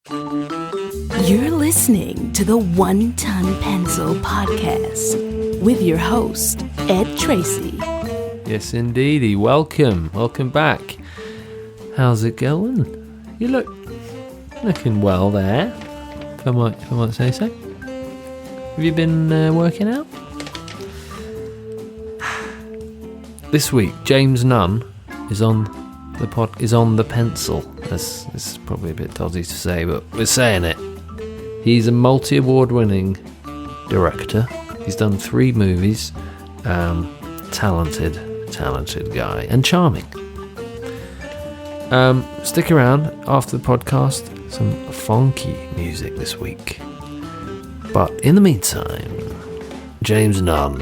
You're listening to the One Ton Pencil podcast with your host, Ed Tracy. Yes, indeedy. Welcome back. How's it going? You looking well there, if I might say so. Have you been working out? This week, James Nunn is on the pencil. This is probably a bit dodgy to say, but we're saying it. He's a multi-award winning director. He's done 3 movies. Talented guy and charming. Stick around after the podcast. Some funky music this week. But in the meantime, James Nunn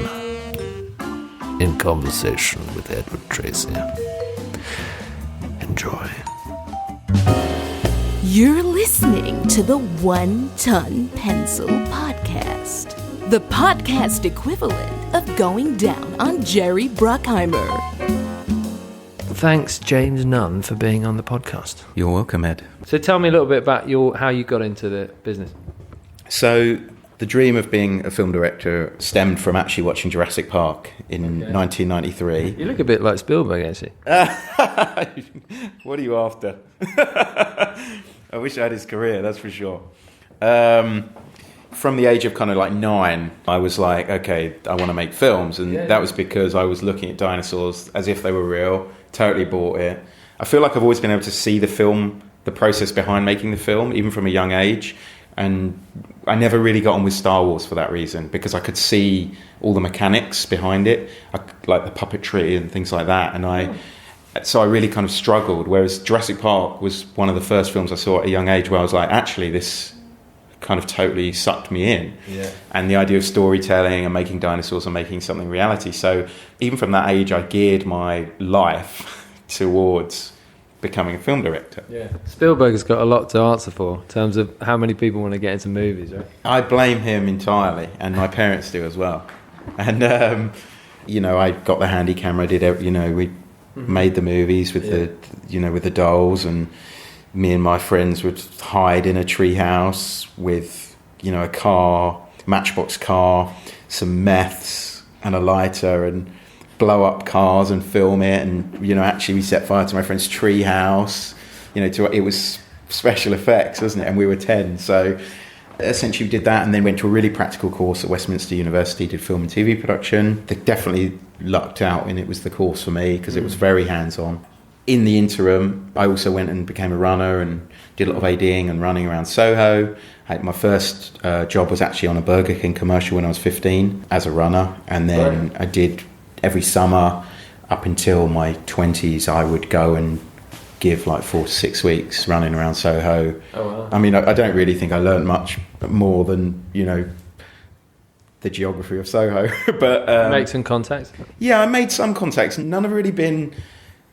in conversation with Edward Tracy. Enjoy. You're listening to the One Ton Pencil podcast, the podcast equivalent of going down on Jerry Bruckheimer. Thanks, James Nunn, for being on the podcast. You're welcome, Ed. So tell me a little bit about how you got into the business. So the dream of being a film director stemmed from actually watching Jurassic Park in 1993. You look a bit like Spielberg, actually. What are you after? I wish I had his career, that's for sure. From the age of kind of like 9, I was like, okay, I want to make films. And that was because I was looking at dinosaurs as if they were real, totally bought it. I feel like I've always been able to see the process behind making the film, even from a young age. And I never really got on with Star Wars for that reason, because I could see all the mechanics behind it, like the puppetry and things like that. So I really kind of struggled, whereas Jurassic Park was one of the first films I saw at a young age where I was like, actually, this kind of totally sucked me in. Yeah. And the idea of storytelling and making dinosaurs and making something reality. So even from that age, I geared my life towards becoming a film director. Yeah, Spielberg has got a lot to answer for in terms of how many people want to get into movies, right? I blame him entirely, and my parents do as well. And I got the handy camera, we made the movies with the dolls, and me and my friends would hide in a treehouse with a car, matchbox car, some meths and a lighter, and blow up cars and film it. And actually we set fire to my friend's tree house. It was special effects, wasn't it? And we were 10, so essentially we did that, and then went to a really practical course at Westminster University, did film and TV production. They definitely lucked out, and it was the course for me because it was very hands-on. In the interim, I also went and became a runner and did a lot of ADing and running around Soho. My first job was actually on a Burger King commercial when I was 15 as a runner, and then I did every summer up until my 20s, I would go and give like 4 to 6 weeks running around Soho. Oh, wow. I mean, I don't really think I learned much more than, the geography of Soho. But make some contacts? Yeah, I made some contacts. None have really been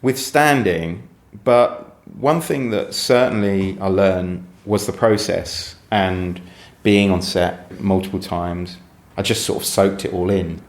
withstanding. But one thing that certainly I learned was the process, and being on set multiple times, I just sort of soaked it all in.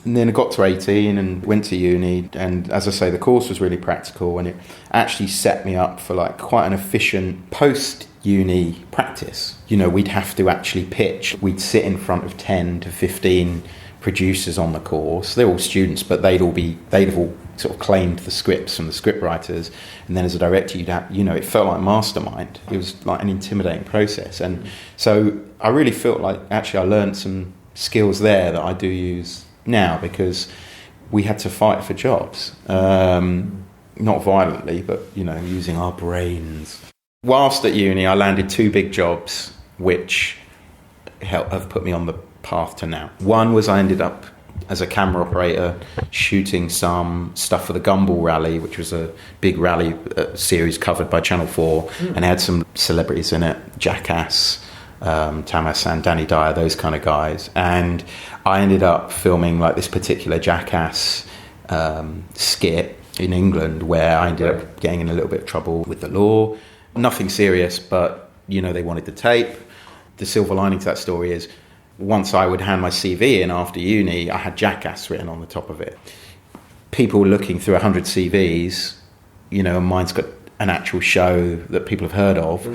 And then I got to 18 and went to uni, and as I say, the course was really practical, and it actually set me up for like quite an efficient post-uni practice. We'd have to actually pitch. We'd sit in front of 10 to 15 producers on the course. They're all students, but they'd have all sort of claimed the scripts from the script writers, and then as a director you'd have, it felt like mastermind. It was like an intimidating process, and so I really felt like actually I learned some skills there that I do use now, because we had to fight for jobs, not violently, but using our brains. Whilst at uni, I landed 2 big jobs which have put me on the path to now. One was I ended up as a camera operator shooting some stuff for the Gumball Rally, which was a big rally series covered by Channel 4, and it had some celebrities in it, Jackass, Tamas and Danny Dyer, those kind of guys. And I ended up filming like this particular Jackass skit in England, where I ended up getting in a little bit of trouble with the law. Nothing serious, but they wanted the tape. The silver lining to that story is, once I would hand my CV in after uni, I had Jackass written on the top of it. People looking through 100 CVs, and mine's got an actual show that people have heard of.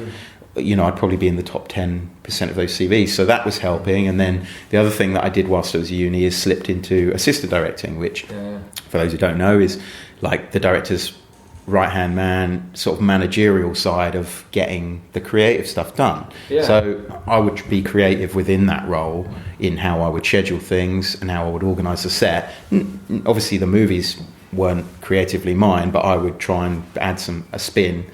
I'd probably be in the top 10% of those CVs. So that was helping. And then the other thing that I did whilst I was at uni is slipped into assistant directing, which, for those who don't know, is like the director's right-hand man, sort of managerial side of getting the creative stuff done. Yeah. So I would be creative within that role in how I would schedule things and how I would organise the set. Obviously, the movies weren't creatively mine, but I would try and add a spin.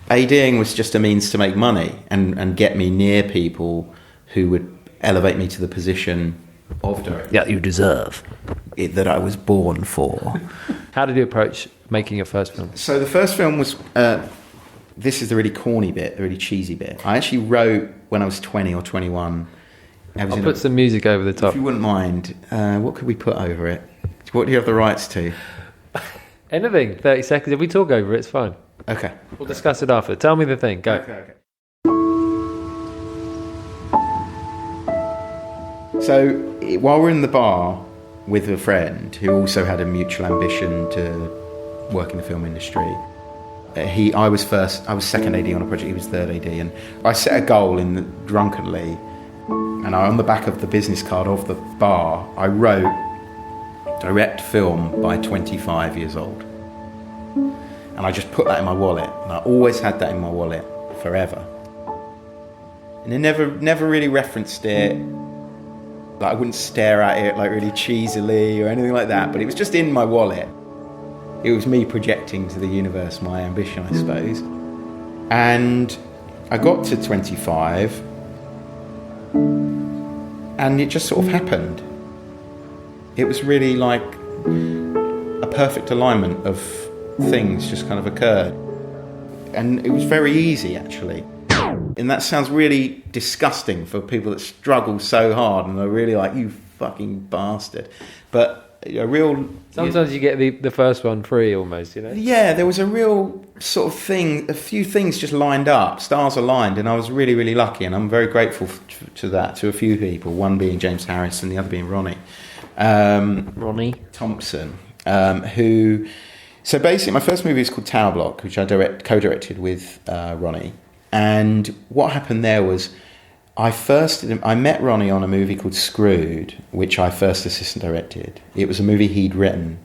ADing was just a means to make money and get me near people who would elevate me to the position of director. That you deserve. That I was born for. How did you approach making your first film? So the first film was, this is the really corny bit, the really cheesy bit. I actually wrote when I was 20 or 21. I'll put some music over the top. If you wouldn't mind, what could we put over it? What do you have the rights to? Anything, 30 seconds. If we talk over it, it's fine. Okay. We'll discuss it after. Tell me the thing. Go. Okay. So while we're in the bar with a friend who also had a mutual ambition to work in the film industry, I was second AD on a project, he was third AD, and I set a goal drunkenly, and on the back of the business card of the bar, I wrote, direct film by 25 years old. And I just put that in my wallet, and I always had that in my wallet forever. And I never really referenced it. Like I wouldn't stare at it like really cheesily or anything like that, but it was just in my wallet. It was me projecting to the universe my ambition, I suppose. And I got to 25, and it just sort of happened. It was really like a perfect alignment of things just kind of occurred. And it was very easy, actually. And that sounds really disgusting for people that struggle so hard and are really like, you fucking bastard. But a real... Sometimes you get the first one free almost, Yeah, there was a real sort of thing, a few things just lined up, stars aligned, and I was really, really lucky, and I'm very grateful to that, to a few people, one being James Harris and the other being Ronnie. Ronnie Thompson, who... So basically, my first movie is called Tower Block, which I co-directed with Ronnie. And what happened there was I met Ronnie on a movie called Screwed, which I first assistant directed. It was a movie he'd written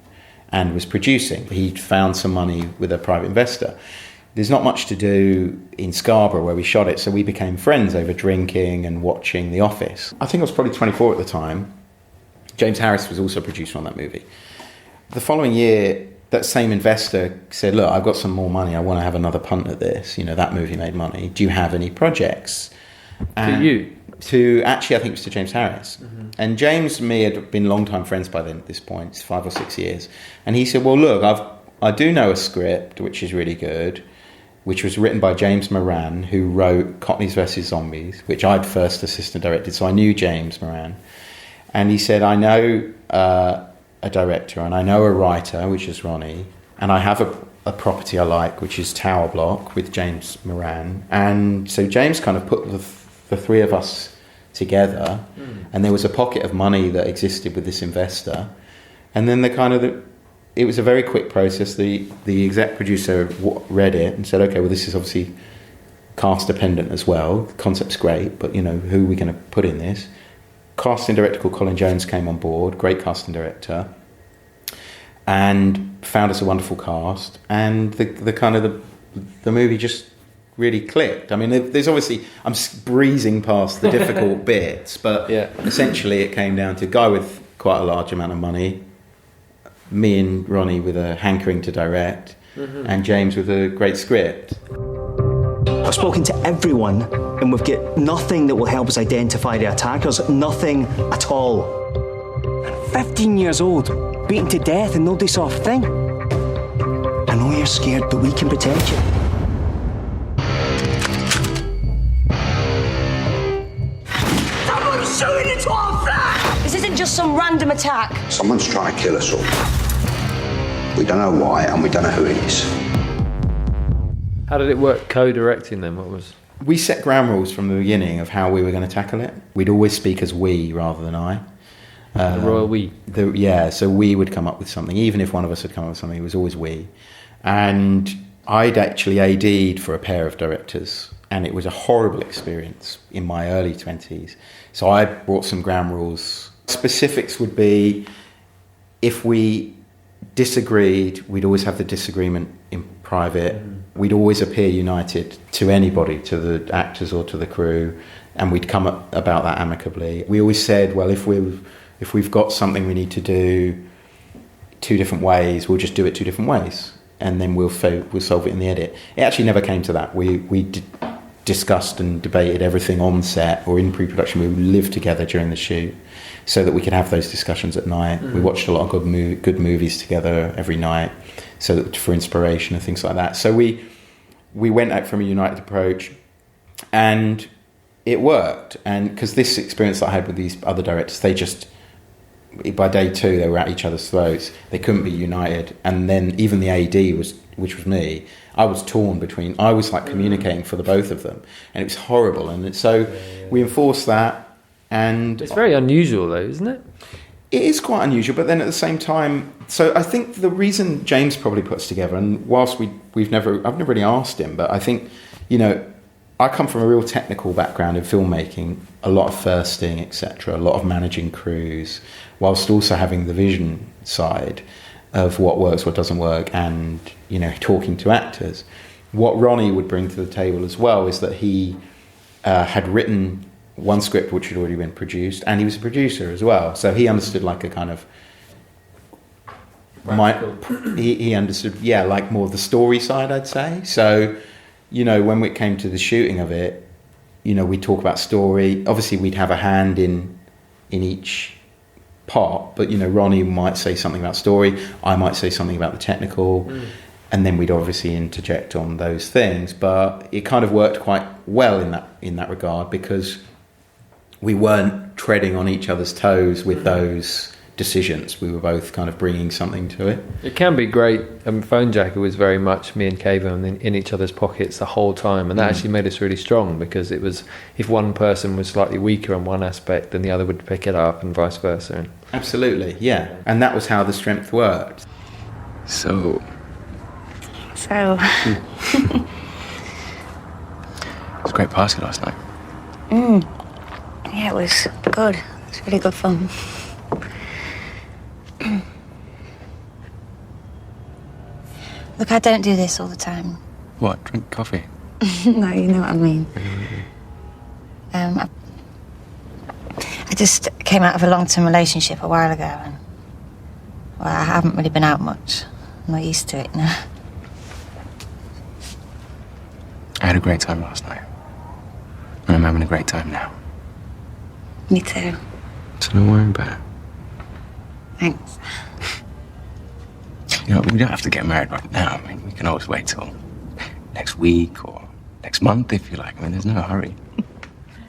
and was producing. He'd found some money with a private investor. There's not much to do in Scarborough where we shot it, so we became friends over drinking and watching The Office. I think I was probably 24 at the time. James Harris was also a producer on that movie. The following year, that same investor said, look, I've got some more money. I want to have another punt at this. That movie made money. Do you have any projects? To you? Actually, I think it was to James Harris. Mm-hmm. And James and me had been long-time friends by then at this point. It's 5 or 6 years. And he said, well, look, I do know a script, which is really good, which was written by James Moran, who wrote Cockneys vs. Zombies, which I'd first assistant directed. So I knew James Moran. And he said, I know... a director, and I know a writer, which is Ronnie, and I have a property I like, which is Tower Block with James Moran. And so James kind of put the three of us together, and there was a pocket of money that existed with this investor. And then it was a very quick process. The exec producer read it and said, okay, well, this is obviously cast dependent as well. The concept's great, but who are we going to put in this? Casting director called Colin Jones came on board, great casting director, and found us a wonderful cast, and the movie just really clicked. I mean, there's obviously, I'm breezing past the difficult bits, but essentially it came down to a guy with quite a large amount of money, me and Ronnie with a hankering to direct, and James with a great script. I've spoken to everyone, and we've got nothing that will help us identify the attackers. Nothing at all. 15 years old, beaten to death, and nobody saw a thing. I know you're scared, but we can protect you. Someone's shooting into our flat! This isn't just some random attack. Someone's trying to kill us all. We don't know why, and we don't know who it is. How did it work co-directing then? We set ground rules from the beginning of how we were going to tackle it. We'd always speak as we rather than I. The royal we. So we would come up with something. Even if one of us had come up with something, it was always we. And I'd actually AD'd for a pair of directors and it was a horrible experience in my early 20s. So I brought some ground rules. Specifics would be, if we disagreed, we'd always have the disagreement in private. We'd always appear united to anybody, to the actors or to the crew, and we'd come up about that amicably. We always said, well, if we've got something we need to do 2 different ways, we'll just do it 2 different ways, and then we'll solve it in the edit. It actually never came to that. We discussed and debated everything on set or in pre-production. We lived together during the shoot so that we could have those discussions at night. We watched a lot of good movies together every night, so that, for inspiration and things like that. So we went out from a united approach, and it worked. And because this experience that I had with these other directors, they just, by day 2, they were at each other's throats. They couldn't be united. And then even the AD, which was me, I was torn between, I was like communicating for the both of them, and it was horrible. And so we enforced that. And it's very unusual, though, isn't it? It is quite unusual, but then at the same time, so I think the reason James probably puts together, and whilst I've never really asked him, but I think, I come from a real technical background in filmmaking, a lot of firsting, etc., a lot of managing crews, whilst also having the vision side of what works, what doesn't work, and, talking to actors. What Ronnie would bring to the table as well is that he had written one script which had already been produced, and he was a producer as well, so he understood like a kind of he understood like more of the story side, I'd say. So when we came to the shooting of it, we'd talk about story. Obviously we'd have a hand in each part, but Ronnie might say something about story, I might say something about the technical, and then we'd obviously interject on those things. But it kind of worked quite well in that regard, because we weren't treading on each other's toes with those decisions. We were both kind of bringing something to it. It can be great. Phone Jacker was very much me and Kayvon in each other's pockets the whole time, and that actually made us really strong, because it was, if one person was slightly weaker on one aspect, then the other would pick it up, and vice versa. Absolutely, yeah. And that was how the strength worked. So It was a great party last night. Yeah, it was good. It was really good fun. Look, I don't do this all the time. What? Drink coffee? No, you know what I mean. I just came out of a long-term relationship a while ago, and I haven't really been out much. I'm not used to it now. I had a great time last night. And I'm having a great time now. Me too. So don't worry about it. Thanks. We don't have to get married right now. I mean, we can always wait till next week or next month if you like. I mean, there's no hurry.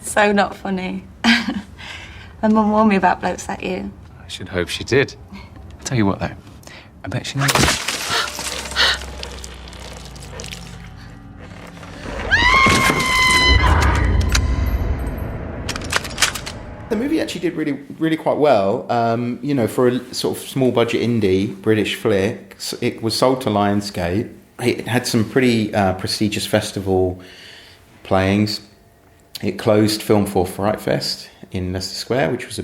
So not funny. My mum warned me about blokes like you. I should hope she did. I'll tell you what, though. I bet she knows. The movie actually did really quite well. For a sort of small budget indie British flick, it was sold to Lionsgate. It had some pretty prestigious festival playings. It closed Film for Fright Fest in Leicester Square, which was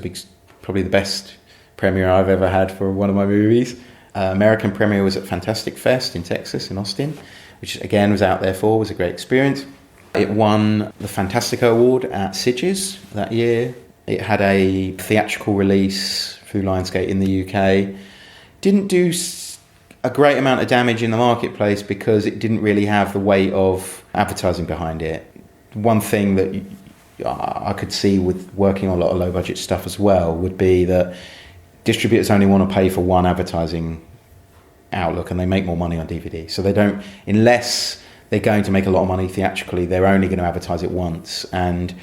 probably the best premiere I've ever had for one of my movies. American premiere was at Fantastic Fest in Texas, in Austin, which again was was a great experience. It won the Fantastica Award at Sitges that year. It had a theatrical release through Lionsgate in the UK. Didn't do a great amount of damage in the marketplace because it didn't really have the weight of advertising behind it. One thing that I could see with working on a lot of low-budget stuff as well would be that distributors only want to pay for one advertising outlook, and they make more money on DVD. So they don't, unless they're going to make a lot of money theatrically, they're only going to advertise it once. And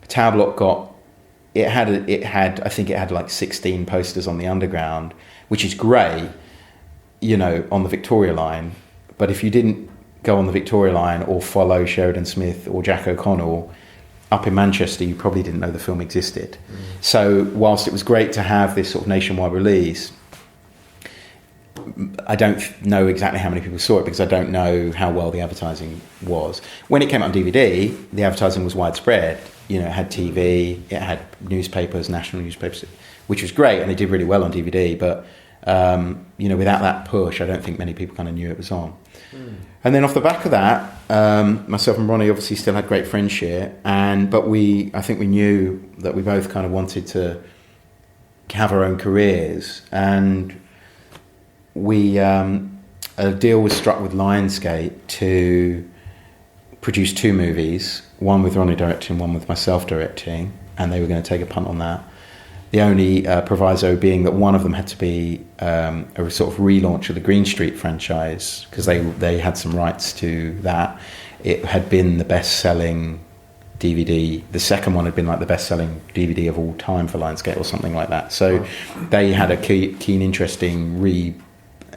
Tower Block I think it had like 16 posters on the Underground, which is great, on the Victoria line. But if you didn't go on the Victoria line or follow Sheridan Smith or Jack O'Connell up in Manchester, you probably didn't know the film existed. So whilst it was great to have this sort of nationwide release, I don't know exactly how many people saw it because I don't know how well the advertising was. When it came out on DVD, the advertising was widespread. You know, it had TV, it had newspapers, national newspapers, which was great, and they did really well on DVD. But you know, without that push, I don't think many people kind of knew it was on. And then off the back of that, myself and Ronnie obviously still had great friendship, but I think we knew that we both kind of wanted to have our own careers, and a deal was struck with Lionsgate to produce 2 movies, one with Ronnie directing, one with myself directing, and they were going to take a punt on that. The only proviso being that one of them had to be a sort of relaunch of the Green Street franchise, because they had some rights to that. It had been the best-selling DVD. The second one had been like the best-selling DVD of all time for Lionsgate or something like that. So they had a keen interest in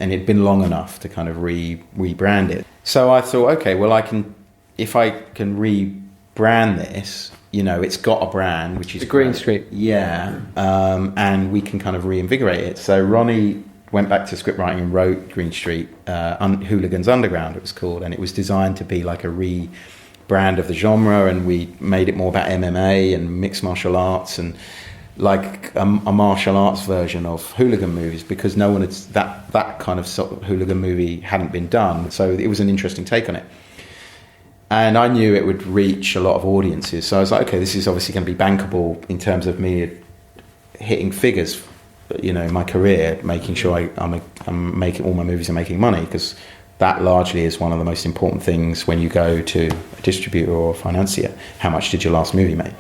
and it'd been long enough to kind of rebrand it. So I thought, okay, well, if I can rebrand this, you know, it's got a brand, which is the Green Street. Yeah, and we can kind of reinvigorate it. So Ronnie went back to script writing and wrote Green Street, Hooligans Underground it was called, and it was designed to be like a rebrand of the genre, and we made it more about MMA and mixed martial arts and like a martial arts version of hooligan movies, because no one had that kind of sort of hooligan movie hadn't been done. So it was an interesting take on it. And I knew it would reach a lot of audiences. So I was like, okay, this is obviously going to be bankable in terms of me hitting figures, you know, in my career, making sure I'm making all my movies are making money, because that largely is one of the most important things when you go to a distributor or a financier. How much did your last movie make?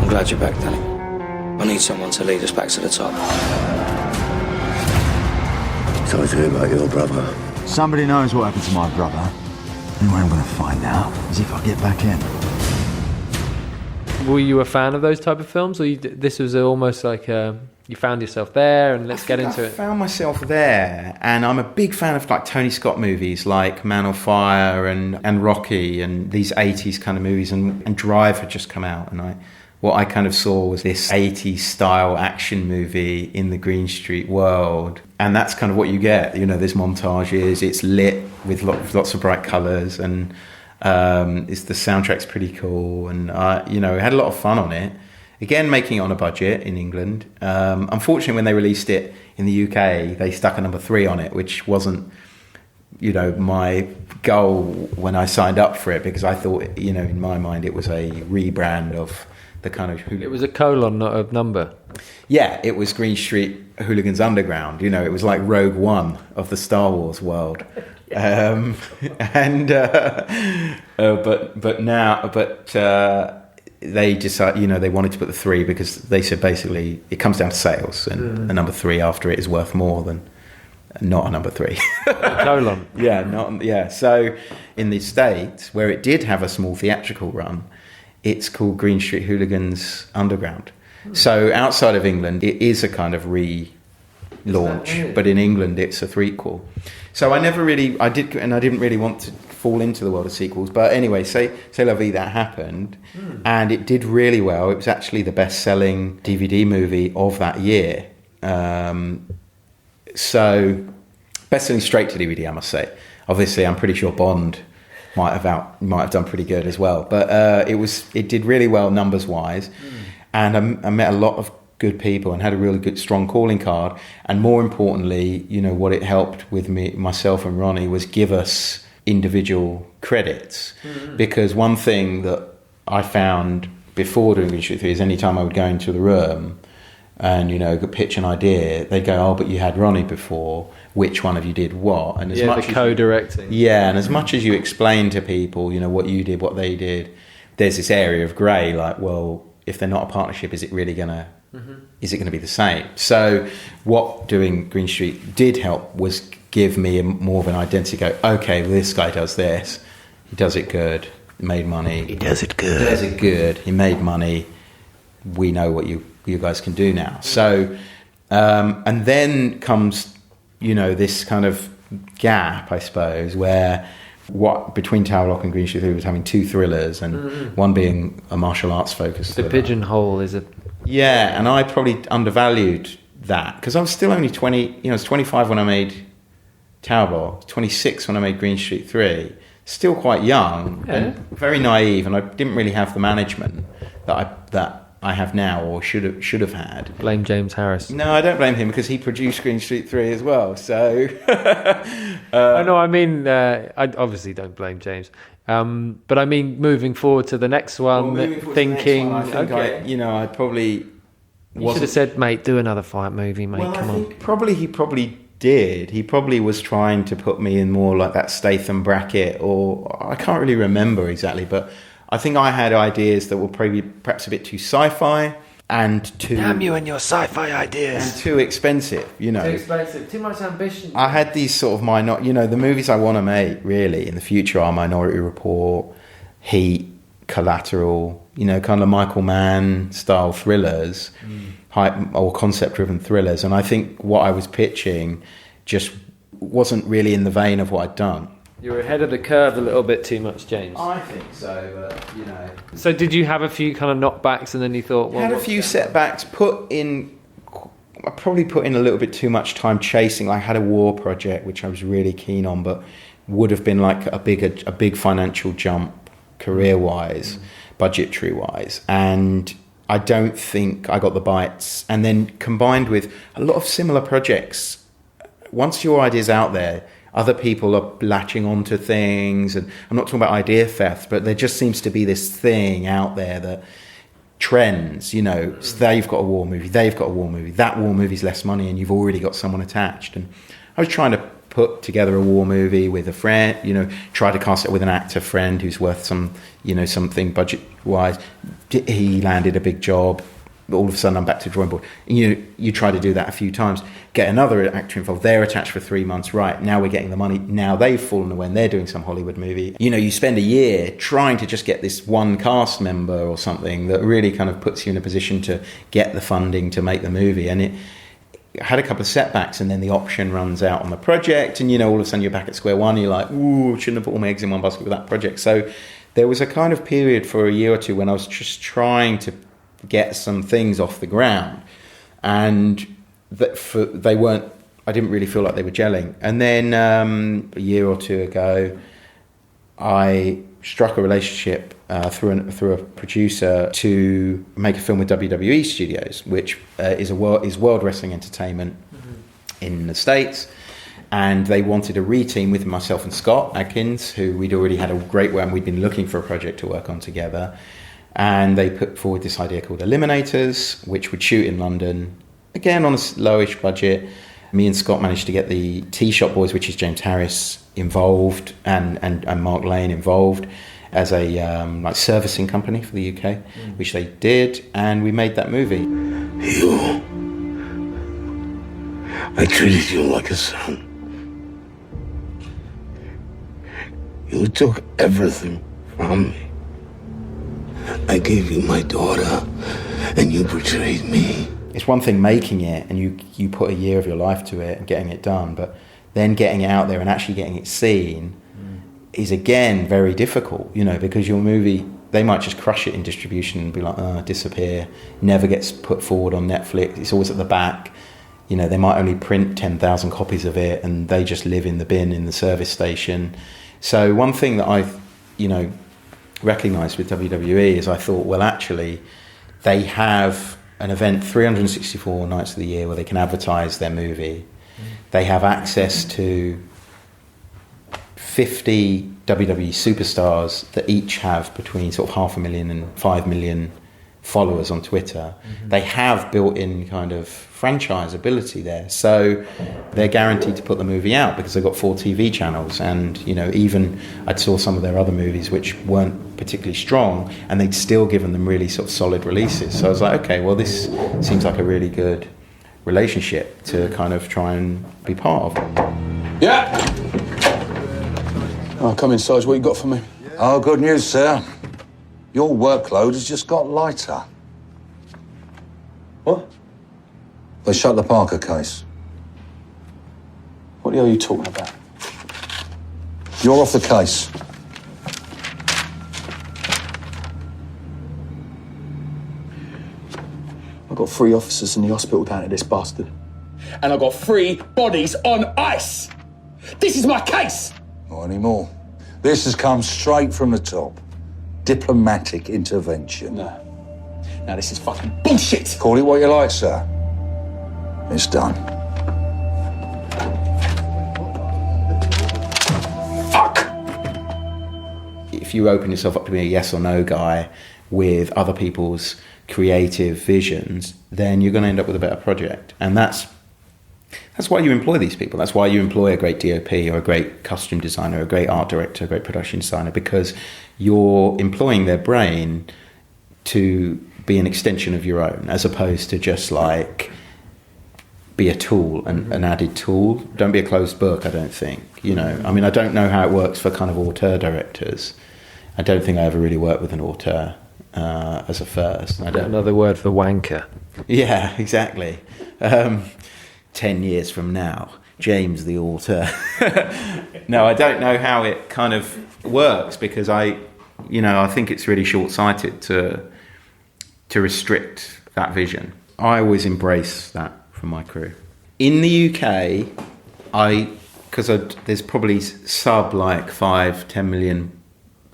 I'm glad you're back, Danny. I need someone to lead us back to the top. Sorry to hear about your brother. Somebody knows what happened to my brother. The only way I'm going to find out is if I get back in. Were you a fan of those type of films, or this was almost like you found yourself there and let's get into it? I found myself there, and I'm a big fan of like Tony Scott movies like Man on Fire and Rocky and these 80s kind of movies, and Drive had just come out, and what I kind of saw was this 80s style action movie in the Green Street world. And that's kind of what you get. You know, there's montages, it's lit with lots of bright colours, and the soundtrack's pretty cool. And, you know, we had a lot of fun on it. Again, making it on a budget in England. Unfortunately, when they released it in the UK, they stuck a number 3 on it, which wasn't, you know, my goal when I signed up for it, because I thought, you know, in my mind, it was a rebrand of the kind of... It was a colon, not a number. Yeah, it was Green Street Hooligans Underground. You know, it was like Rogue One of the Star Wars world. But they decided, you know, they wanted to put the 3 because they said basically it comes down to sales, and a number 3 after it is worth more than not a number 3. Colon. Yeah. So in the States, where it did have a small theatrical run, it's called Green Street Hooligans Underground. So outside of England, it is a kind of relaunch, but in England, it's a threequel. So I didn't really want to fall into the world of sequels. But anyway, C'est La Vie, that happened, and it did really well. It was actually the best-selling DVD movie of that year. So best-selling straight to DVD, I must say. Obviously, I'm pretty sure Bond might have done pretty good as well, but it did really well numbers wise, and I met a lot of good people and had a really good strong calling card. And more importantly, you know, what it helped with myself and Ronnie was give us individual credits, because one thing that I found before doing Green Street 3 is anytime I would go into the room and, you know, pitch an idea, they'd go, oh, but you had Ronnie before, which one of you did what? And as much the co-directing. And as much as you explain to people, you know, what you did, what they did, there's this area of grey, like, well, if they're not a partnership, is it really gonna be the same? So what doing Green Street did help was give me more of an identity. Go, okay, well, this guy does this, he does it good, made money, He does it good. He made money, we know what you guys can do now. So and then comes, you know, this kind of gap, I suppose, where what between Tower Lock and Green Street 3 was having 2 thrillers, and one being a martial arts focus. The pigeonhole is a... Yeah, and I probably undervalued that, because I was still only 20, I was 25 when I made Tower Block, 26 when I made Green Street 3, still quite young, and very naive, and I didn't really have the management that I have now, or should have had. Blame James Harris. No, I don't blame him, because he produced Green Street 3 as well, so... I mean, I obviously don't blame James. But I mean, moving forward to the next one, thinking... I think I probably... You should have said, mate, do another fight movie, mate, come on. He probably did. He probably was trying to put me in more like that Statham bracket, or I can't really remember exactly, but I think I had ideas that were perhaps a bit too sci-fi and too... Damn you and your sci-fi ideas. And too expensive, Too expensive, too much ambition. I had these sort of the movies I want to make really in the future are Minority Report, Heat, Collateral, kind of Michael Mann style thrillers, or concept-driven thrillers. And I think what I was pitching just wasn't really in the vein of what I'd done. You're ahead of the curve a little bit too much, James. I think so, but, So did you have a few kind of knockbacks and then you thought... Well, had a few setbacks, I probably put in a little bit too much time chasing. I had a war project, which I was really keen on, but would have been like a big financial jump career-wise, budgetary-wise. And I don't think I got the bites. And then combined with a lot of similar projects, once your idea's out there, other people are latching onto things. And I'm not talking about idea theft, but there just seems to be this thing out there that trends, so they've got a war movie, they've got a war movie, that war movie's less money and you've already got someone attached. And I was trying to put together a war movie with a friend, try to cast it with an actor friend who's worth something budget-wise. He landed a big job. All of a sudden I'm back to drawing board. You try to do that a few times, get another actor involved, they're attached for 3 months, right, now we're getting the money, now they've fallen away and they're doing some Hollywood movie. You spend a year trying to just get this one cast member or something that really kind of puts you in a position to get the funding to make the movie. And it had a couple of setbacks, and then the option runs out on the project, and all of a sudden you're back at square one, and you're like, ooh, shouldn't have put all my eggs in one basket with that project. So there was a kind of period for a year or two when I was just trying to get some things off the ground, and I didn't really feel like they were gelling. And then a year or two ago I struck a relationship through a producer to make a film with WWE Studios, which is World Wrestling Entertainment in the States. And they wanted a re-team with myself and Scott Adkins, who we'd already had a great one. We'd been looking for a project to work on together. And they put forward this idea called Eliminators, which would shoot in London, again on a lowish budget. Me and Scott managed to get the Tea-Shop Boys, which is James Harris, involved, and Mark Lane involved as a servicing company for the UK, which they did, and we made that movie. I treated you like a son. You took everything from me. I gave you my daughter, and you betrayed me. It's one thing making it, and you put a year of your life to it and getting it done, but then getting it out there and actually getting it seen is again very difficult, because your movie, they might just crush it in distribution and be like, disappear, never gets put forward on Netflix, it's always at the back. They might only print 10,000 copies of it and they just live in the bin in the service station. So one thing that I've, recognised with WWE is I thought, well, actually, they have an event 364 nights of the year where they can advertise their movie. They have access to 50 WWE superstars that each have between sort of 500,000 and 5 million followers on Twitter. They have built-in kind of franchise ability there, so they're guaranteed to put the movie out because they've got 4 TV channels. And even I saw some of their other movies which weren't particularly strong, and they'd still given them really sort of solid releases. So I was like, okay, well, this seems like a really good relationship to kind of try and be part of. Yeah. Oh, come in, Sarge. What you got for me? Oh, good news, sir. Your workload has just got lighter. What? They shut the Parker case. What the hell are you talking about? You're off the case. I've got 3 officers in the hospital down to this bastard. And I've got 3 bodies on ice. This is my case. Not anymore. This has come straight from the top. Diplomatic intervention. No. Now this is fucking bullshit. Call it what you like, sir. It's done. Fuck. If you open yourself up to be a yes or no guy with other people's creative visions, then you're going to end up with a better project. And that's why you employ these people. That's why you employ a great DOP or a great costume designer, a great art director, a great production designer, because you're employing their brain to be an extension of your own, as opposed to just like be a tool, an added tool. Don't be a closed book, I don't think. You know, I mean, I don't know how it works for kind of auteur directors. I don't think I ever really worked with an auteur as a first. Another word for wanker. Yeah, exactly. 10 years from now, James the auteur. No, I don't know how it kind of works, because I think it's really short-sighted to restrict that vision. I always embrace that from my crew. In the UK, because there's probably sub like £5-10 million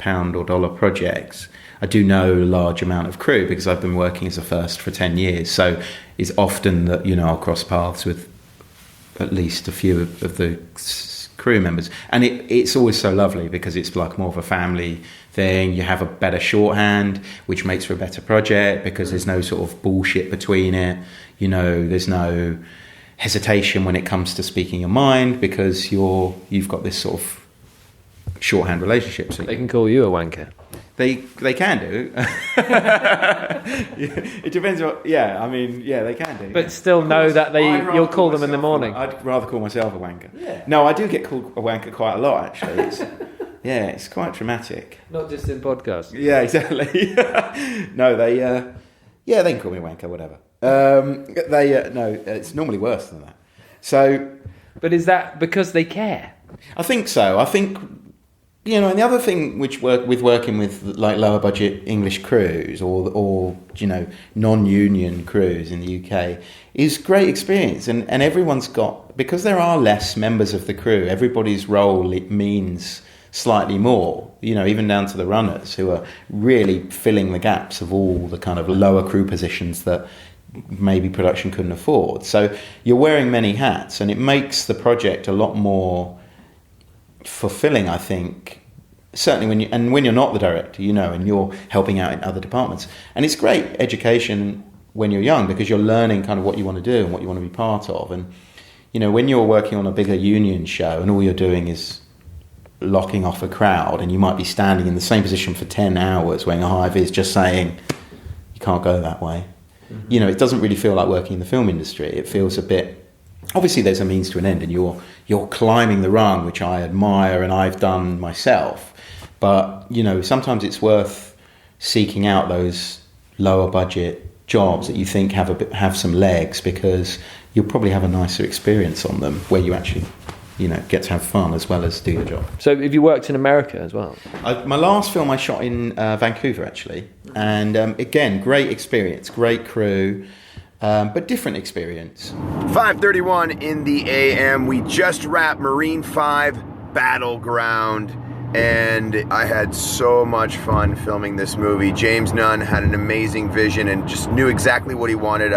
or dollar projects, I do know a large amount of crew because I've been working as a first for 10 years. So it's often that, I'll cross paths with at least a few of the crew members. And it's always so lovely because it's like more of a family thing. You have a better shorthand, which makes for a better project because there's no sort of bullshit between it. There's no hesitation when it comes to speaking your mind because you've got this sort of shorthand relationship. So they can call you a wanker. They can do. It depends what. Yeah, I mean, yeah, they can do. But still know that you'll call them in the morning. I'd rather call myself a wanker. Yeah. No, I do get called a wanker quite a lot, actually. It's quite dramatic. Not just in podcasts. Yeah, exactly. No, they can call me a wanker, whatever. No, it's normally worse than that. So, but is that because they care? I think so. I think. And the other thing working with like lower budget English crews or non-union crews in the UK is great experience, and everyone's got, because there are less members of the crew, everybody's role means slightly more, even down to the runners who are really filling the gaps of all the kind of lower crew positions that maybe production couldn't afford. So you're wearing many hats, and it makes the project a lot more fulfilling, I think, certainly when you're not the director, and you're helping out in other departments. And it's great education when you're young because you're learning kind of what you want to do and what you want to be part of. And when you're working on a bigger union show and all you're doing is locking off a crowd, and you might be standing in the same position for 10 hours wearing a high vis just saying you can't go that way. Mm-hmm. It doesn't really feel like working in the film industry. It feels a bit. Obviously, there's a means to an end, and you're climbing the rung, which I admire and I've done myself. But sometimes it's worth seeking out those lower budget jobs that you think have some legs, because you'll probably have a nicer experience on them where you actually get to have fun as well as do your job. So, have you worked in America as well? My last film I shot in Vancouver actually, and again, great experience, great crew. But different experience. 5:31 in the AM. We just wrapped Marine 5 Battleground, and I had so much fun filming this movie. James Nunn had an amazing vision and just knew exactly what he wanted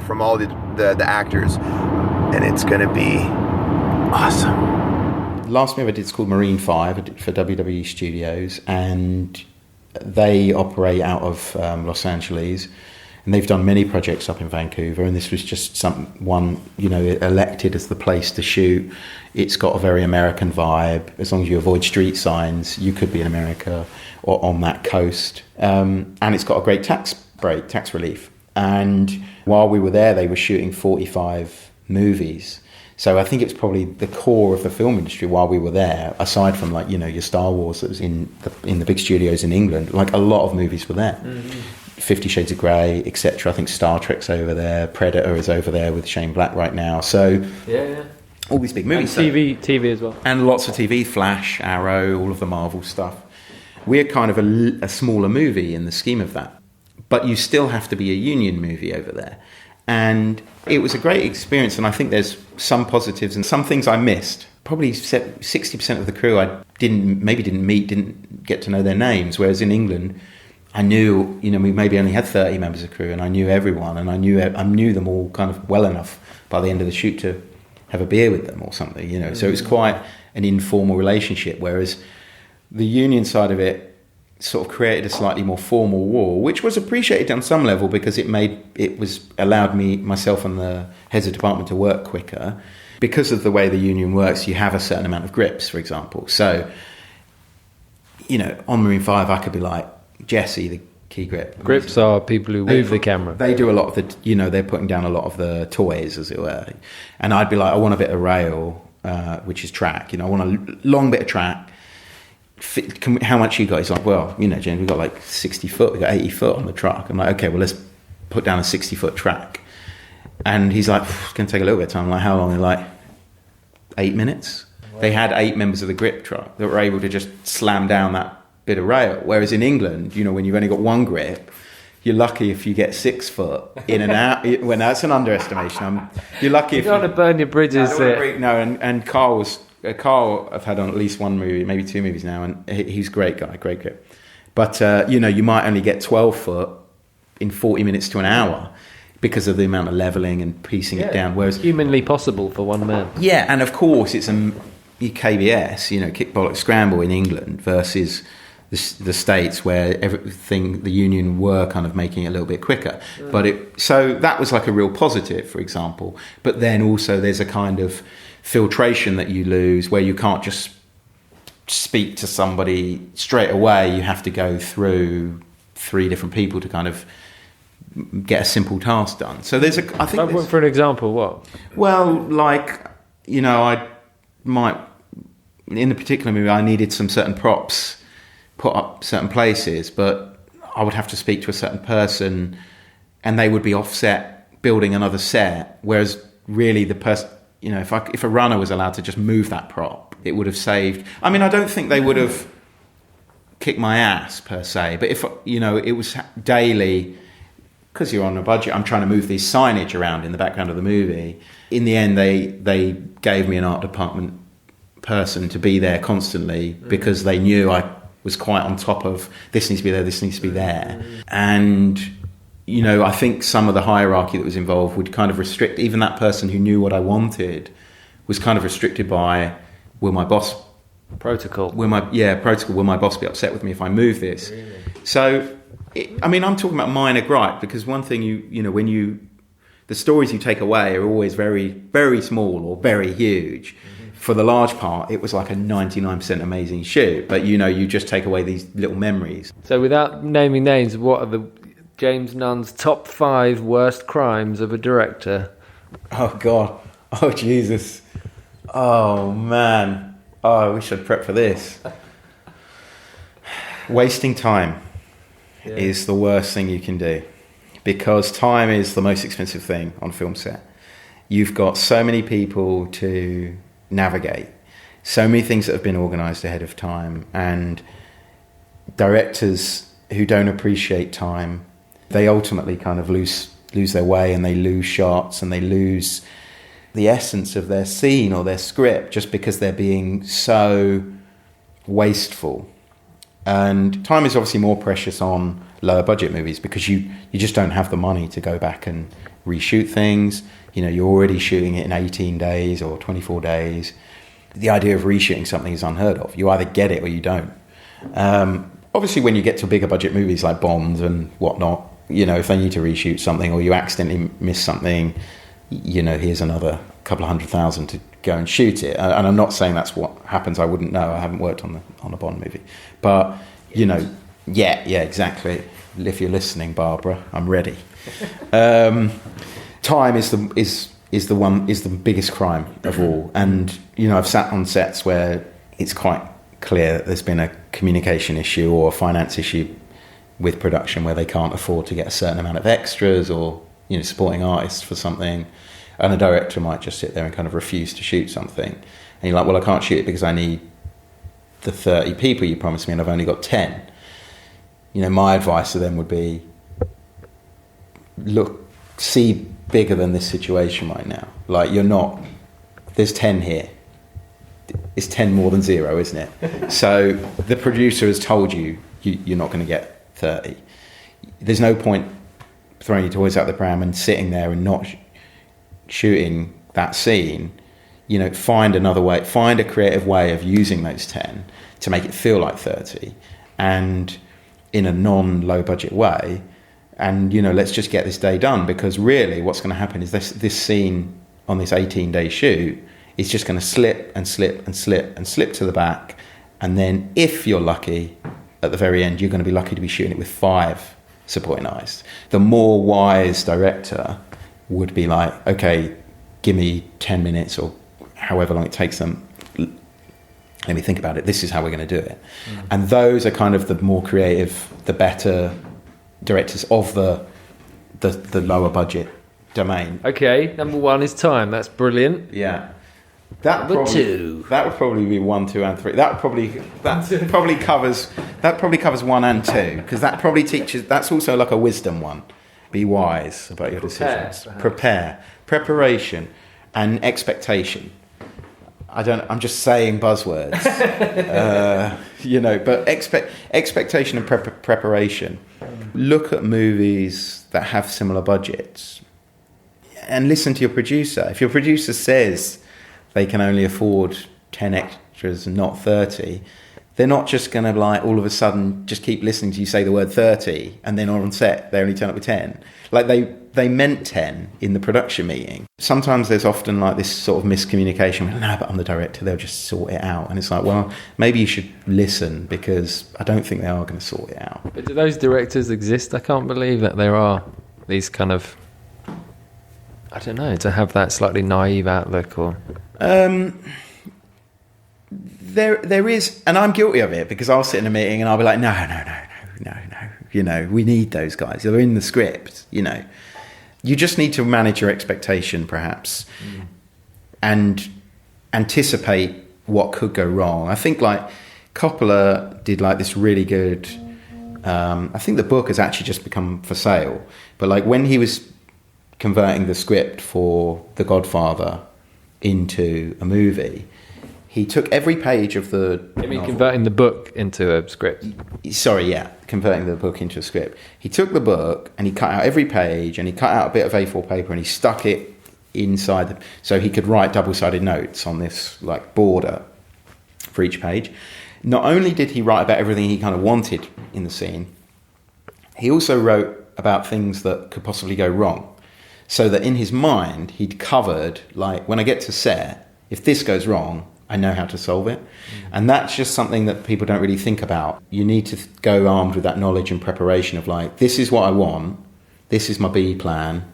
from all the actors, and it's gonna be awesome. Last movie I did is called Marine 5. I did for WWE Studios, and they operate out of Los Angeles. And they've done many projects up in Vancouver, and this was just one elected as the place to shoot. It's got a very American vibe. As long as you avoid street signs, you could be in America or on that coast. And it's got a great tax relief. And while we were there, they were shooting 45 movies. So I think it's probably the core of the film industry while we were there, aside from your Star Wars that was in the big studios in England. Like a lot of movies were there. Mm-hmm. 50 Shades of Grey, etc. I think Star Trek's over there. Predator is over there with Shane Black right now. So, yeah. all these big movies. And TV as well. And lots of TV, Flash, Arrow, all of the Marvel stuff. We're kind of a smaller movie in the scheme of that. But you still have to be a union movie over there. And it was a great experience, and I think there's some positives and some things I missed. Probably 60% of the crew I didn't meet, didn't get to know their names, whereas in England, I knew, we maybe only had 30 members of crew, and I knew everyone, and I knew them all kind of well enough by the end of the shoot to have a beer with them or something, So it was quite an informal relationship, whereas the union side of it sort of created a slightly more formal wall, which was appreciated on some level because it allowed myself and the heads of department to work quicker. Because of the way the union works, you have a certain amount of grips, for example. So, on Marine 5, I could be like, Jesse, the key grip. Grips are people who move the camera. They do a lot of the, they're putting down a lot of the toys, as it were. And I'd be like, I want a bit of rail, which is track. I want a long bit of track. How much you got? He's like, well, James, we've got like 60 foot, we've got 80 foot on the truck. I'm like, okay, well, let's put down a 60-foot track. And he's like, it's going to take a little bit of time. I'm like, how long? They're like, 8 minutes. Wow. They had 8 members of the grip truck that were able to just slam down that bit of rail. Whereas in England, when you've only got one grip, you're lucky if you get 6 foot in and out. When that's an underestimation. You're lucky if you don't want to burn your bridges. And Carl I've had on at least one movie, maybe 2 movies now, and he's a great guy, great grip. But, you might only get 12 foot in 40 minutes to an hour because of the amount of levelling and piecing it down. Whereas humanly possible for one man. Yeah, and of course it's a KBS, kick, bollock, scramble in England versus the States where everything, the union were kind of making it a little bit quicker. So that was like a real positive, for example. But then also there's a kind of filtration that you lose where you can't just speak to somebody straight away. You have to go through 3 different people to kind of get a simple task done. So there's for an example, what? Well, like, I might, in the particular movie, I needed some certain props put up certain places, but I would have to speak to a certain person and they would be offset building another set, whereas really the person, if a runner was allowed to just move that prop, it would have saved. I mean, I don't think they would have kicked my ass per se, but if it was daily, because you're on a budget, I'm trying to move these signage around in the background of the movie. In the end, they gave me an art department person to be there constantly because they knew I was quite on top of this needs to be there, this needs to be there. And I think some of the hierarchy that was involved would kind of restrict, even that person who knew what I wanted was kind of restricted by, will my boss... Protocol. Will my boss be upset with me if I move this? Really? So, I'm talking about minor gripe, because one thing the stories you take away are always very, very small or very huge. Mm-hmm. For the large part, it was like a 99% amazing shoot, but you just take away these little memories. So without naming names, what are the James Nunn's top 5 worst crimes of a director? Oh, God. Oh, Jesus. Oh, man. Oh, I wish I'd prepped for this. Wasting time is the worst thing you can do, because time is the most expensive thing on a film set. You've got so many people to navigate, so many things that have been organised ahead of time, and directors who don't appreciate time, they ultimately kind of lose their way, and they lose shots, and they lose the essence of their scene or their script just because they're being so wasteful. And time is obviously more precious on lower budget movies because you just don't have the money to go back and reshoot things. You're already shooting it in 18 days or 24 days. The idea of reshooting something is unheard of. You either get it or you don't. Obviously, when you get to bigger budget movies like Bond and whatnot, if they need to reshoot something or you accidentally miss something, here's another couple of $100,000 to go and shoot it. And I'm not saying that's what happens. I wouldn't know. I haven't worked on a Bond movie. But, yeah, exactly. If you're listening, Barbara, I'm ready. Time is the biggest crime of all. And, I've sat on sets where it's quite clear that there's been a communication issue or a finance issue with production where they can't afford to get a certain amount of extras or, supporting artists for something. And a director might just sit there and kind of refuse to shoot something. And you're like, well, I can't shoot it because I need the 30 people you promised me and I've only got 10. You know, my advice to them would be, look, see bigger than this situation right now. Like, there's 10 here. It's 10 more than 0, isn't it? So the producer has told you you're not going to get 30. There's no point throwing your toys out the pram and sitting there and not shooting that scene. You know, find another way, find a creative way of using those 10 to make it feel like 30, and in a non-low budget way. And, you know, let's just get this day done, because really what's going to happen is this scene on this 18-day shoot is just going to slip and slip and slip and slip to the back. And then if you're lucky, at the very end, you're going to be lucky to be shooting it with 5 supporting eyes. The more wise director would be like, okay, give me 10 minutes or however long it takes them. Let me think about it. This is how we're going to do it. And those are kind of the more creative, the better directors of the lower budget domain. Okay, number 1 is time. That's brilliant. Yeah. Number 2. That would probably be 1, 2, and 3. That probably covers 1 and 2, because that probably teaches. That's also like a wisdom one. Be wise about your decisions. Perhaps. Preparation, and expectation. I'm just saying buzzwords. You know, but expectation and preparation. Look at movies that have similar budgets and listen to your producer. If your producer says they can only afford 10 extras and not 30, they're not just going to like all of a sudden just keep listening to you say the word 30 and then on set they only turn up with 10. Like they meant 10 in the production meeting. Sometimes there's often like this sort of miscommunication. No, but I'm the director, they'll just sort it out. And it's like, well, maybe you should listen, because I don't think they are going to sort it out. But do those directors exist? I can't believe that there are these kind of, I don't know, to have that slightly naive outlook or... There is, and I'm guilty of it, because I'll sit in a meeting and I'll be like, no. You know, we need those guys. They're in the script, you know. You just need to manage your expectation, perhaps, and anticipate what could go wrong. I think, like, Coppola did, like, this really good... I think the book has actually just become for sale. But, like, when he was converting the script for The Godfather into a movie... He took every page of the... You mean converting the book into a script? Sorry, yeah, converting the book into a script. He took the book and he cut out every page, and he cut out a bit of A4 paper and he stuck it inside so he could write double-sided notes on this like border for each page. Not only did he write about everything he kind of wanted in the scene, he also wrote about things that could possibly go wrong. So that in his mind, he'd covered, like, when I get to set, if this goes wrong, I know how to solve it. And that's just something that people don't really think about. You need to go armed with that knowledge and preparation of like, this is what I want, this is my B plan,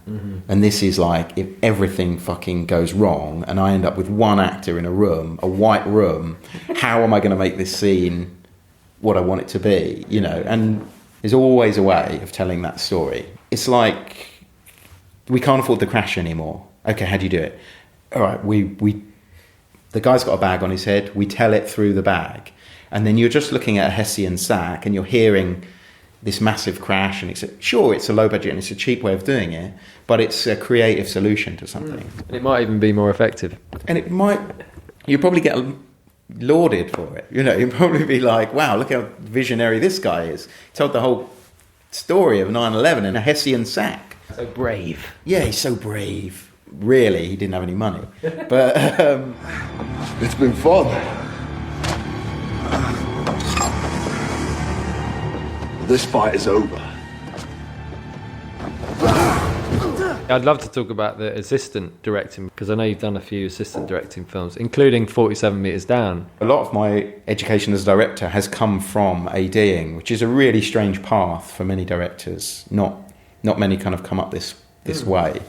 and this is like, if everything fucking goes wrong and I end up with one actor in a room, a white room, how am I going to make this scene what I want it to be, you know? And there's always a way of telling that story. It's like, we can't afford the crash anymore. Okay, how do you do it? All right, the guy's got a bag on his head, we tell it through the bag. And then you're just looking at a Hessian sack and you're hearing this massive crash, and it's a low budget and it's a cheap way of doing it, but it's a creative solution to something. And it might even be more effective. And you probably get lauded for it. You know, you'd probably be like, wow, look how visionary this guy is. He told the whole story of 9/11 in a Hessian sack. So brave. Yeah, he's so brave. Really, he didn't have any money, but it's been fun. This fight is over. I'd love to talk about the assistant directing, because I know you've done a few assistant directing films, including 47 Meters Down. A lot of my education as a director has come from ADing, which is a really strange path for many directors. Not many kind of come up this this way,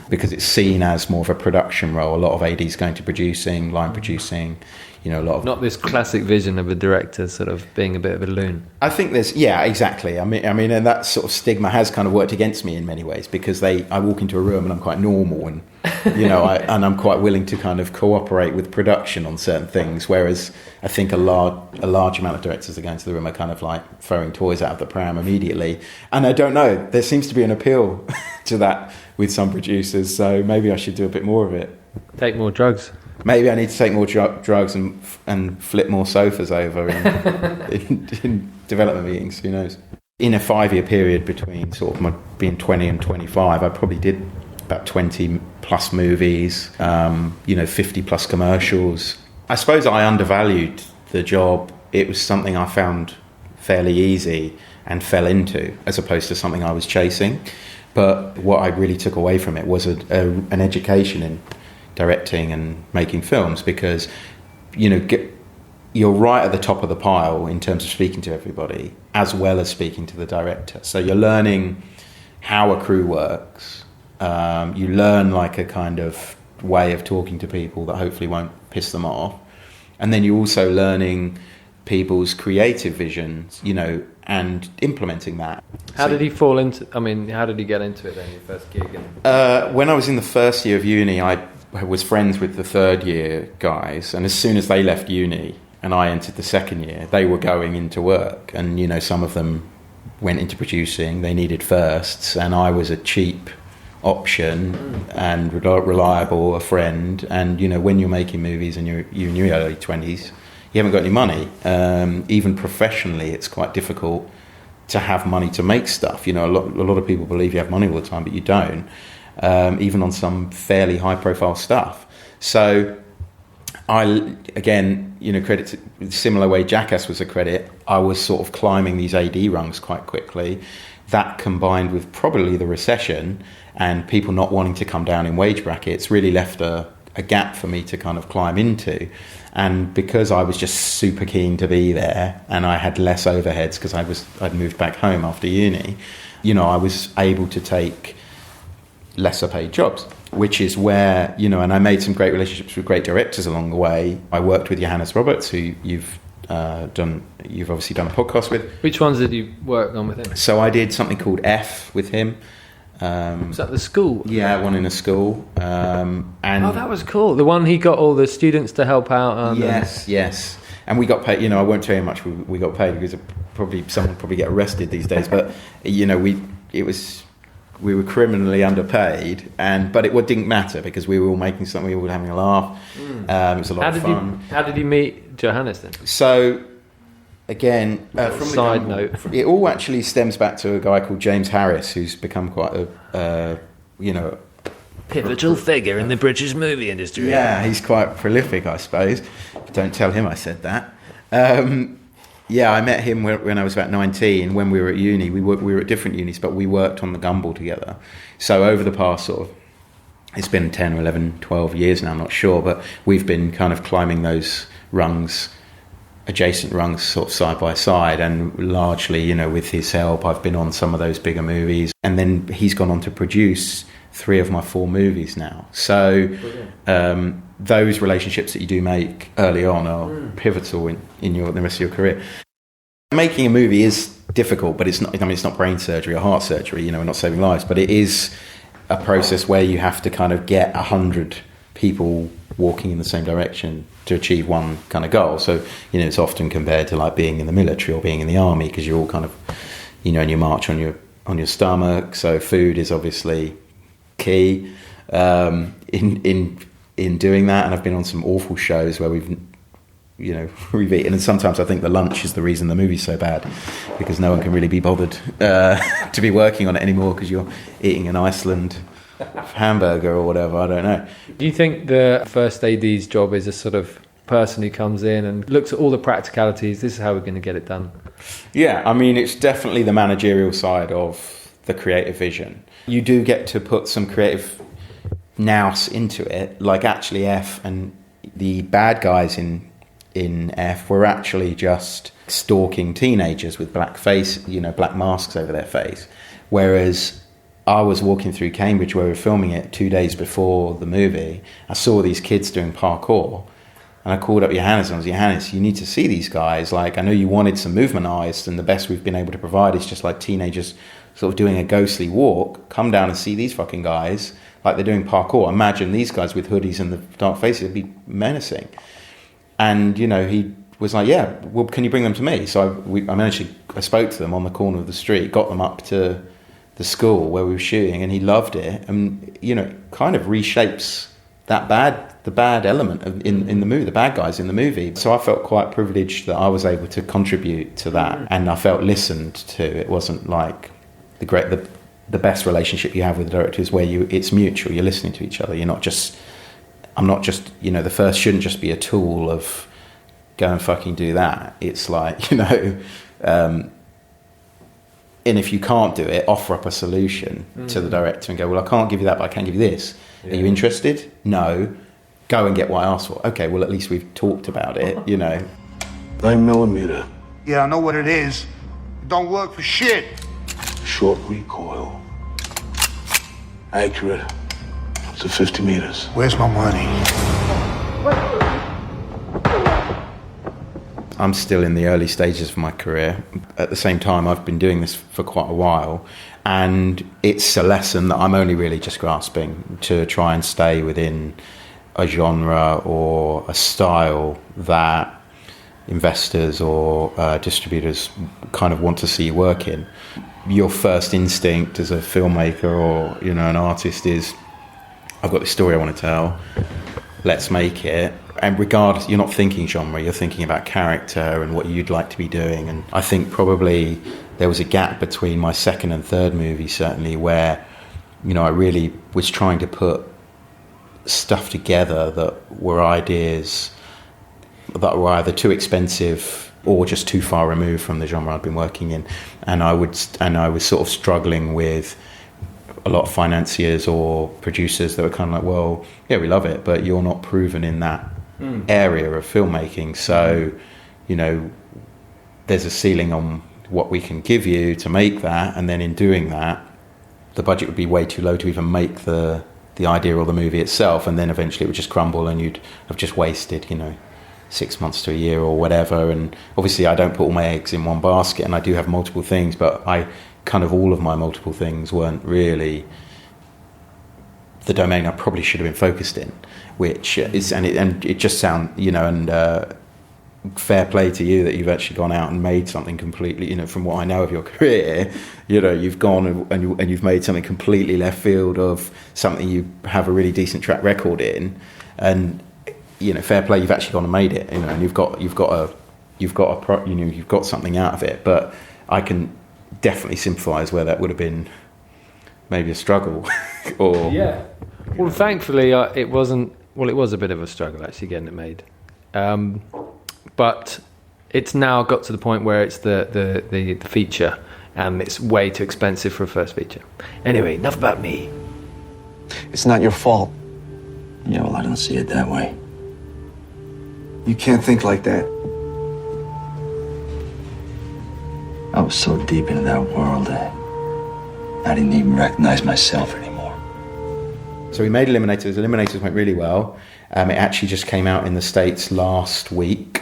because it's seen as more of a production role. A lot of ADs going to producing, line producing, a lot of... Not this classic vision of a director sort of being a bit of a loon. I think exactly. I mean, and that sort of stigma has kind of worked against me in many ways, because I walk into a room and I'm quite normal, and and I'm quite willing to kind of cooperate with production on certain things, whereas I think a large amount of directors that go into the room are kind of like throwing toys out of the pram immediately. And I don't know, there seems to be an appeal to that with some producers, so maybe I should do a bit more of it. Take more drugs. Maybe I need to take more drugs and flip more sofas over in development meetings, who knows. In a 5-year period between sort of my being 20 and 25, I probably did about 20 plus movies, 50 plus commercials. I suppose I undervalued the job. It was something I found fairly easy and fell into, as opposed to something I was chasing. But what I really took away from it was an education in directing and making films, because you're right at the top of the pile in terms of speaking to everybody as well as speaking to the director. So you're learning how a crew works. You learn like a kind of way of talking to people that hopefully won't piss them off, and then you're also learning people's creative visions, and implementing that. How did he fall into? I mean, how did he get into it then? Your first gig? When I was in the first year of uni, I was friends with the third year guys, and as soon as they left uni and I entered the second year, they were going into work, and some of them went into producing. They needed firsts, and I was a cheap option and reliable, a friend. And when you're making movies and you're in your early 20s, you haven't got any money. Even professionally, it's quite difficult to have money to make stuff. A lot of people believe you have money all the time, but you don't. Even on some fairly high-profile stuff. So I, again, credit to the similar way Jackass was a credit, I was sort of climbing these AD rungs quite quickly. That combined with probably the recession and people not wanting to come down in wage brackets really left a gap for me to kind of climb into. And because I was just super keen to be there, and I had less overheads because I'd moved back home after uni, I was able to take lesser paid jobs, which is where, and I made some great relationships with great directors along the way. I worked with Johannes Roberts, who you've obviously done a podcast with. Which ones did you work on with him? So I did something called F with him. Was that the school? Yeah, one in a school. And that was cool. The one he got all the students to help out on. Yes. And we got paid. I won't tell you how much we got paid, because someone would probably get arrested these days. But we were criminally underpaid, but it didn't matter, because we were all making something. We were having a laugh. It was a lot of fun. How did you meet Johannes then? So, again, from side note, it all actually stems back to a guy called James Harris, who's become quite a pivotal figure in the British movie industry. Yeah, he's quite prolific, I suppose. But don't tell him I said that. I met him when I was about 19, when we were at uni. We were at different unis, but we worked on the Gumball together. So over the past it's been 10 or 11, 12 years now, I'm not sure, but we've been kind of climbing those rungs, adjacent rungs, sort of side by side, and largely, with his help, I've been on some of those bigger movies. And then he's gone on to produce 3 of my 4 movies now. So those relationships that you do make early on are pivotal in the rest of your career. Making a movie is difficult, but it's not. It's not brain surgery or heart surgery. We're not saving lives, but it is a process where you have to kind of get 100 people walking in the same direction to achieve one kind of goal. So it's often compared to like being in the military or being in the army, because you're all kind of, and you march on your stomach. So food is obviously key in doing that. And I've been on some awful shows where we've eaten, and sometimes I think the lunch is the reason the movie's so bad, because no one can really be bothered to be working on it anymore, because you're eating an Iceland hamburger or whatever. I don't know. Do you think the first AD's job is a sort of person who comes in and looks at all the practicalities? This is how we're going to get it done. Yeah, I mean, it's definitely the managerial side of the creative vision. You do get to put some creative nous into it. Like actually F and the bad guys in F were actually just stalking teenagers with black masks over their face. Whereas I was walking through Cambridge where we were filming it 2 days before the movie. I saw these kids doing parkour, and I called up Johannes and I was, Johannes, you need to see these guys. Like, I know you wanted some movement artists, and the best we've been able to provide is just like teenagers sort of doing a ghostly walk. Come down and see these fucking guys, like they're doing parkour. Imagine these guys with hoodies and the dark faces. It'd be menacing. And, you know, he was like, yeah, well, can you bring them to me? So I spoke to them on the corner of the street, got them up to the school where we were shooting, and he loved it. And, you know, kind of reshapes the bad element in the movie, the bad guys in the movie. So I felt quite privileged that I was able to contribute to that, and I felt listened to. It wasn't like the best relationship you have with the director is where it's mutual. You're listening to each other. I'm not just, you know, the first shouldn't just be a tool of go and fucking do that. It's like, you know, and if you can't do it, offer up a solution to the director and go, well, I can't give you that, but I can give you this. Yeah. Are you interested? No. Go and get what I asked for. Okay, well, at least we've talked about it, you know. 9mm. Yeah, I know what it is. It don't work for shit. Short recoil. Accurate. Up to 50 meters. Where's my money? I'm still in the early stages of my career. At the same time, I've been doing this for quite a while, and it's a lesson that I'm only really just grasping, to try and stay within a genre or a style that investors or distributors kind of want to see you work in. Your first instinct as a filmmaker or, you know, an artist is, I've got this story I want to tell, let's make it. And regardless, you're not thinking genre, you're thinking about character and what you'd like to be doing. And I think probably there was a gap between my second and third movie, certainly, where, you know, I really was trying to put stuff together that were ideas that were either too expensive or just too far removed from the genre I'd been working in. And I was sort of struggling with a lot of financiers or producers that were kind of like, well, yeah, we love it, but you're not proven in that area of filmmaking. So, you know, there's a ceiling on what we can give you to make that. And then in doing that, the budget would be way too low to even make the idea or the movie itself. And then eventually it would just crumble and you'd have just wasted, you know, 6 months to a year or whatever. And obviously I don't put all my eggs in one basket, and I do have multiple things, but all of my multiple things weren't really the domain I probably should have been focused in, which is, and it just sounds, you know, and fair play to you that you've actually gone out and made something completely, you know, from what I know of your career, you know, you've gone and you've made something completely left field of something you have a really decent track record in, and, you know, fair play, you've actually gone and made it, you know, and you've got something out of it. But I can definitely sympathise where that would have been maybe a struggle. Or yeah. Well, thankfully, it wasn't. Well, it was a bit of a struggle actually getting it made, but it's now got to the point where it's the feature, and it's way too expensive for a first feature. Anyway, enough about me. It's not your fault. Yeah, well, I don't see it that way. You can't think like that. I was so deep into that world that I didn't even recognize myself anymore. So we made Eliminators. Eliminators went really well. It actually just came out in the States last week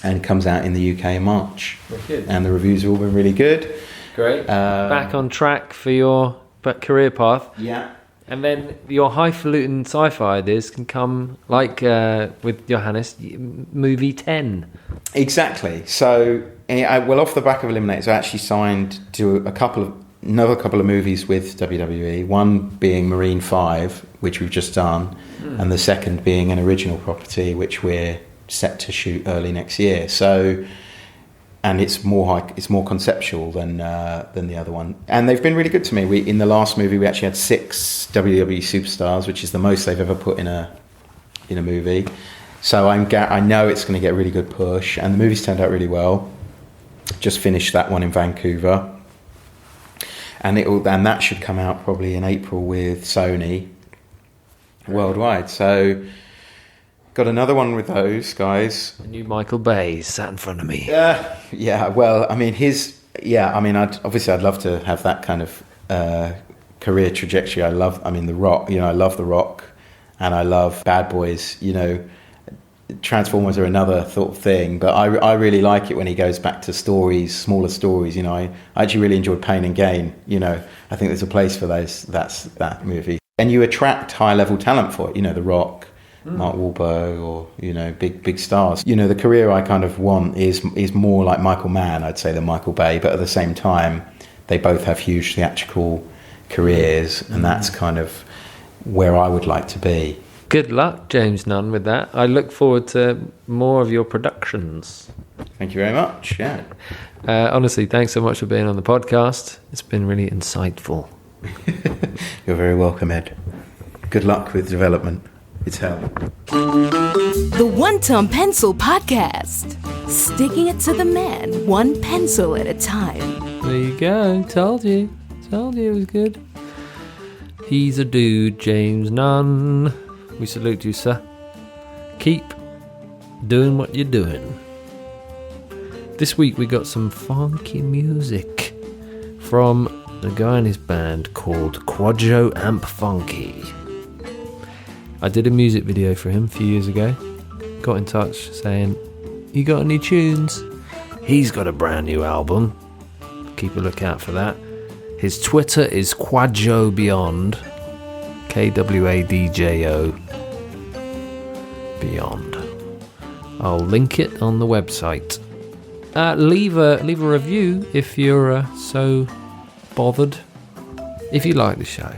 and comes out in the UK in March. Good. And the reviews have all been really good. Great. Back on track for your career path. Yeah. And then your highfalutin sci-fi ideas can come, like with Johannes, movie 10. Exactly. So, well, off the back of Eliminators, I actually signed to another couple of movies with WWE, one being Marine 5, which we've just done, and the second being an original property, which we're set to shoot early next year. So, and it's more conceptual than the other one. And they've been really good to me. In the last movie, we actually had 6 WWE superstars, which is the most they've ever put in a movie. So I know it's going to get a really good push, and the movie's turned out really well. Just finished that one in Vancouver. And that should come out probably in April with Sony worldwide. So got another one with those guys. The new Michael Bay sat in front of me. Yeah. Well, I mean, I'd love to have that kind of career trajectory. The Rock, I love The Rock, and I love Bad Boys, Transformers are another sort of thing, but I really like it when he goes back to stories, smaller stories. I actually really enjoy Pain and Gain. I think there's a place for those. That's that movie, and you attract high level talent for it. The Rock, Mark Wahlberg, or big stars. The career I kind of want is more like Michael Mann, I'd say, than Michael Bay, but at the same time, they both have huge theatrical careers, and that's kind of where I would like to be. Good luck, James Nunn, with that. I look forward to more of your productions. Thank you very much. Yeah. Honestly, thanks so much for being on the podcast. It's been really insightful. You're very welcome, Ed. Good luck with development. It's hell. The One Ton Pencil Podcast. Sticking it to the man, one pencil at a time. There you go. Told you it was good. He's a dude, James Nunn. We salute you, sir. Keep doing what you're doing. This week we got some funky music from a guy in his band called Quadjo Amp Funky. I did a music video for him a few years ago. Got in touch saying, "You got any tunes?" He's got a brand new album. Keep a lookout for that. His Twitter is Quadjo Beyond. KWADJO Beyond. I'll link it on the website. Leave a review if you're so bothered. If you like the show,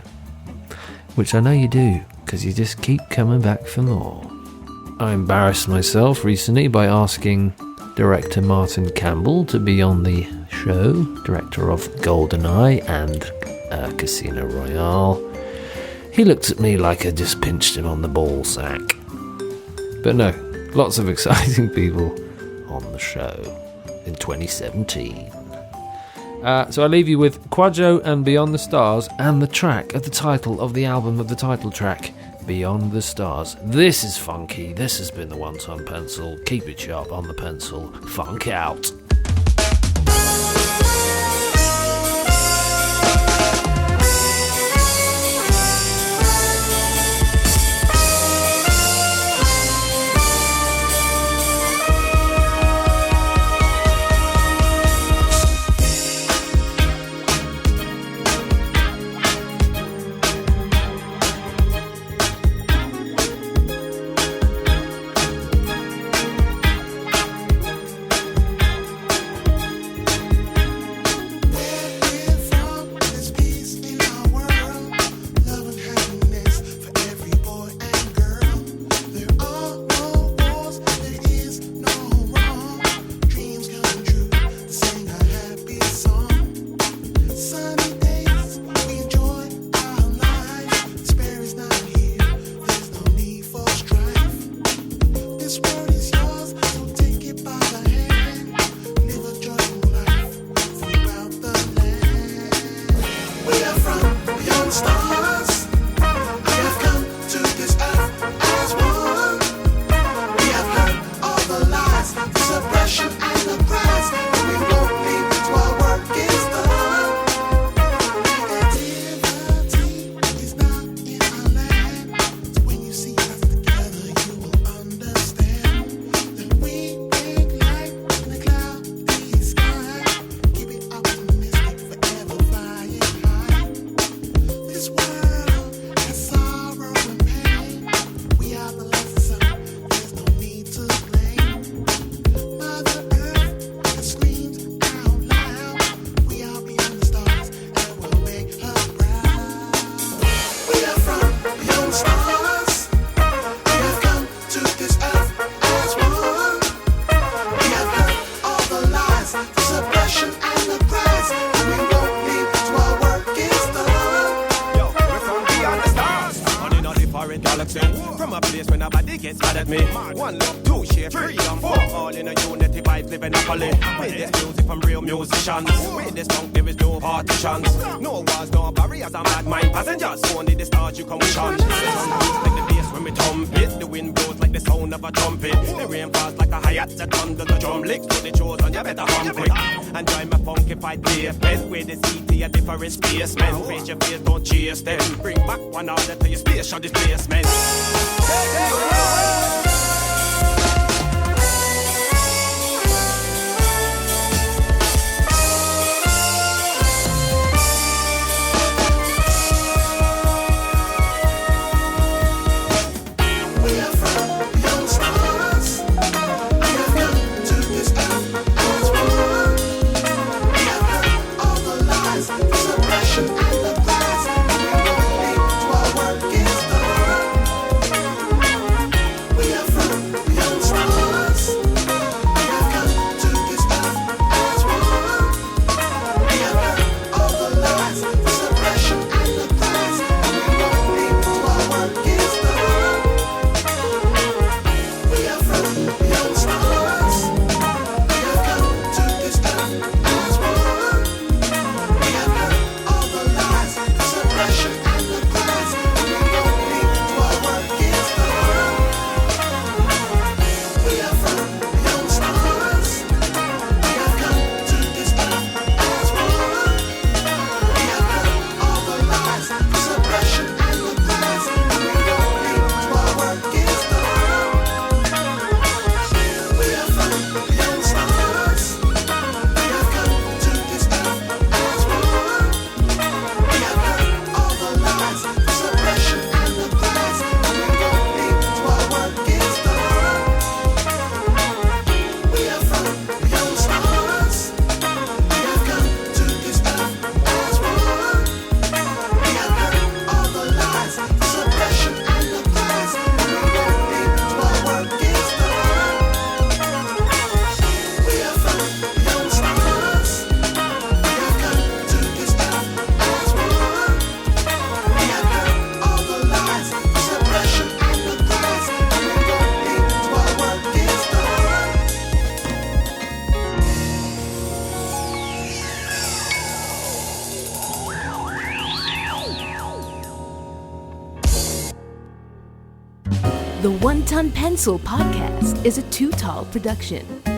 which I know you do, because you just keep coming back for more. I embarrassed myself recently by asking director Martin Campbell to be on the show, director of GoldenEye and Casino Royale. He looked at me like I just pinched him on the ball sack. But no, lots of exciting people on the show in 2017. So I leave you with Quadjo and Beyond the Stars and the track at the title of the album of the title track, Beyond the Stars. This is funky. This has been the One Ton Pencil. Keep it sharp on the pencil. Funk out. From a place where nobody gets mad at me. One love, two share, freedom, four. All in a unity, vibes living happily. With this music from real musicians. With this funk, there is no partitions. No walls, no barriers, I'm at my passengers. Only the stars you come with on. Like the bass when we thump it. The wind blows like the sound of a trumpet. The rain falls like a hi-hat that under the drum. Licks to the chores and you better hump quick. And join my funkified pavement with the city a different spacemen. Raise your face, don't chase them. Bring back one order to your spatial displacement. The One Ton Pencil podcast is a Too Tall production.